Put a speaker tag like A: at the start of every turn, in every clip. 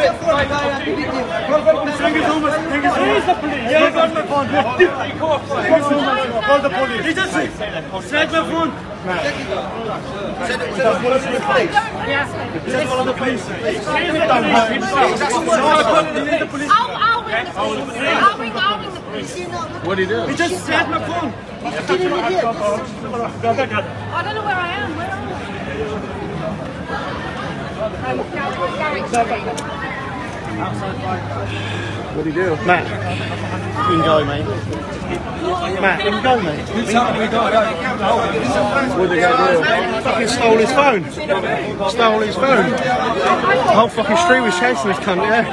A: Thank you so much. Thank you so much. Yeah, I got my phone. Thank you so much. Call the police. He just snatched my phone. Send the police. Send all of the police.
B: I'll ring the police.
C: What did he do?
A: He just snatched my phone.
B: I don't know where I am. Where am I?
A: What do you do? Matt, you can go, mate. Matt, you can go, mate. What did he go do? Fucking stole his phone. Stole his phone. The whole fucking street was chasing this cunt, yeah.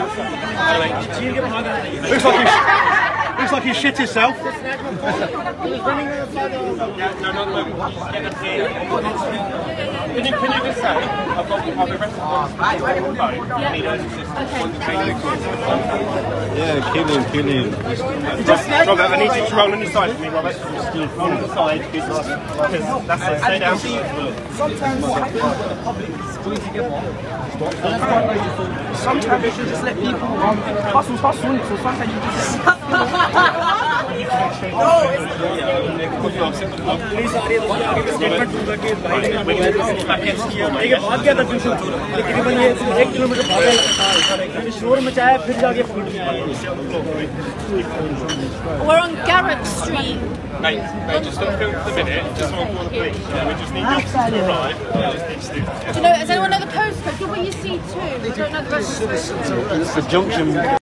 A: Looks like he shit himself.
C: Can you just say, I've arrested Yeah, kill him.
A: Robert, I need you to roll on the side for me, Robert. Roll on the side, because that's it. Stay down.
D: Sometimes you should just let people hustle, so sometimes you just...
B: We're on Garrett Street.
C: Mate, just don't film for the minute. Just want to call the police. We just need you to arrive.
B: Does anyone know the postcode? Give me your C2. I don't know the rest of the postcode.
A: It's the junction.